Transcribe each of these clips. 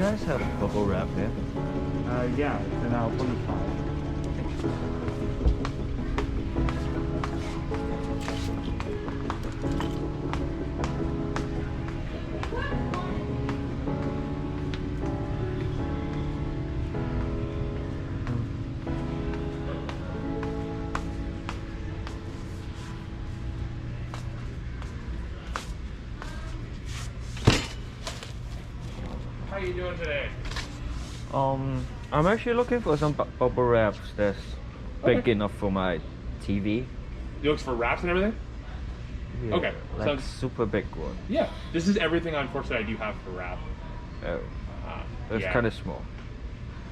guys have bubble wrap here? Yeah, it's an hour 25. How are you doing today? I'm actually looking for some bubble wraps that's big enough for my TV. You look for wraps and everything? Yeah, Okay, like sounds super big one. Yeah, this is everything unfortunately I do have for wrap. Oh, it's yeah. kind of small.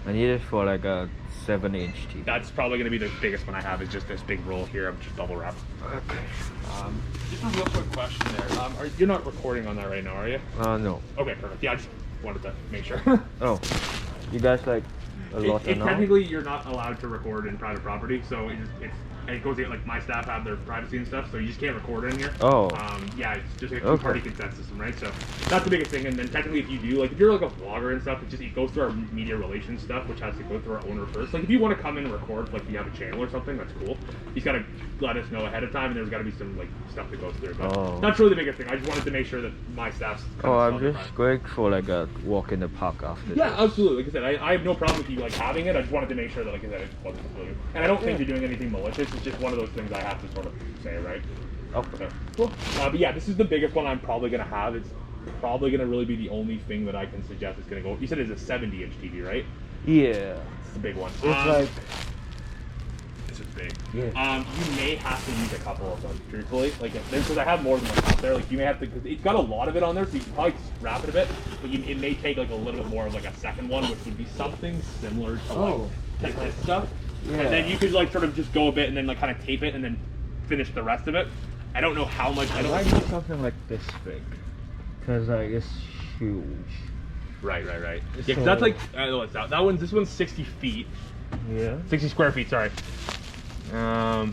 I need it for like a 7-inch TV. That's probably going to be the biggest one I have, is just this big roll here of just bubble wrap. Okay. Just a real quick question there. You're not recording on that right now, are you? No. Okay, perfect. Yeah, I just wanted to make sure. Oh, you guys like a lot now? Technically, you're not allowed to record in private property, so it goes like my staff have their privacy and stuff, so you just can't record in here. Oh. Yeah, it's just a two-party consent system, right? So that's the biggest thing. And then technically, if you do, like, if you're like a vlogger and stuff, it goes through our media relations stuff, which has to go through our owner first. Like, if you want to come in and record, like, you have a channel or something, that's cool. You just gotta let us know ahead of time, and there's gotta be some like stuff that goes through. But that's really the biggest thing. I just wanted to make sure that my staff's. I'm just going for like a walk in the park after. Yeah, this. absolutely. Like I said, I have no problem with you like having it. I just wanted to make sure that, like I said, it wasn't you. And I don't think you're doing anything malicious. It's just one of those things I have to sort of say, right? Okay. Cool. But yeah, this is the biggest one I'm probably gonna have. It's probably gonna really be the only thing that I can suggest is gonna go. You said it's a 70-inch TV, right? Yeah. It's the big one. It's like. This is big. Yeah. You may have to use a couple of them, truthfully. Like, because I have more than one out there. Like, you may have to, because it's got a lot of it on there, so you can probably just wrap it a bit. But it may take like a little bit more of like a second one, which would be something similar to like this stuff. Yeah. And then you could like sort of just go a bit and then like kind of tape it and then finish the rest of it. I don't know how much. I need something like this big, because like it's huge. Right. Yeah, cause that's like this one's 60 feet. Yeah. 60 square feet. Sorry. Yeah,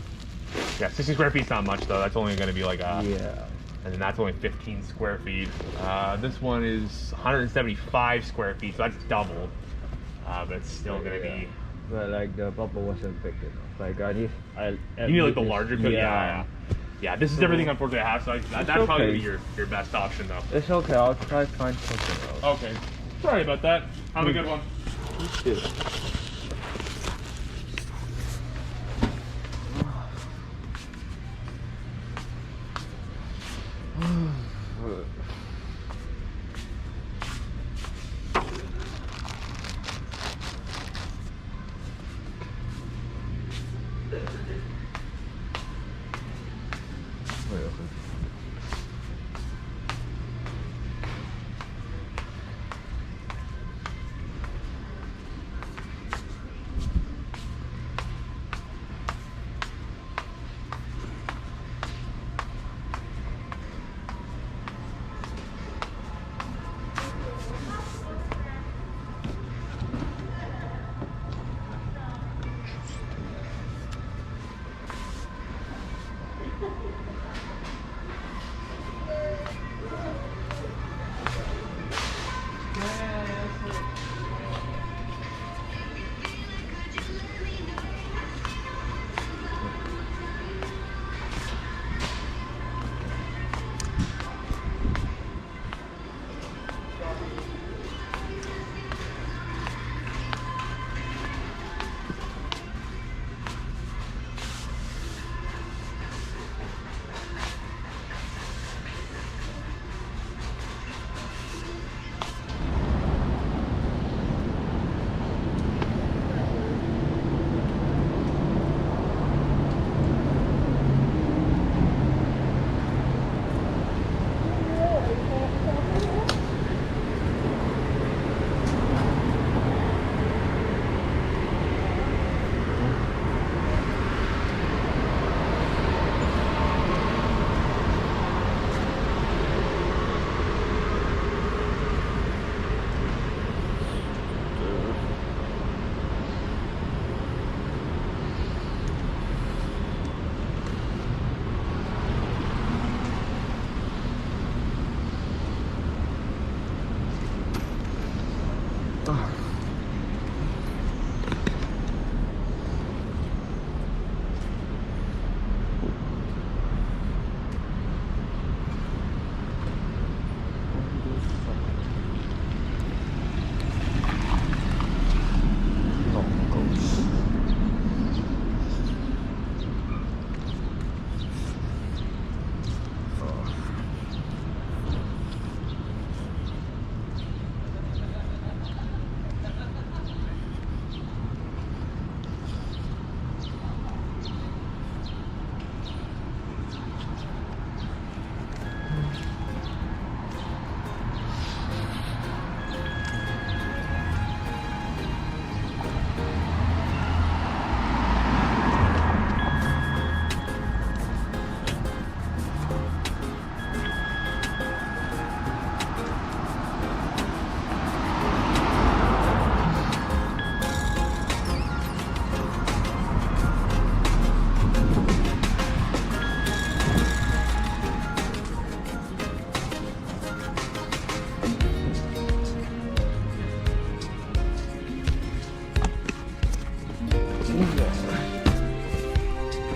60 square feet's not much though. That's only going to be like a. Yeah. And then that's only 15 square feet. This one is 175 square feet, so that's double. But it's still going to be. But like the bubble wasn't big enough. Like you need like the larger. Yeah. This is everything unfortunately I have, so that's okay. probably gonna be your best option though. It's okay. I'll try to find something else. Okay. Sorry about that. Have a good one. You too.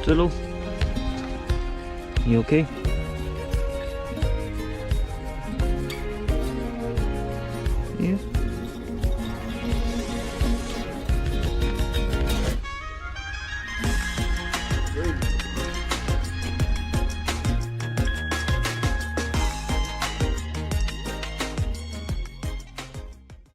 这路，你 OK？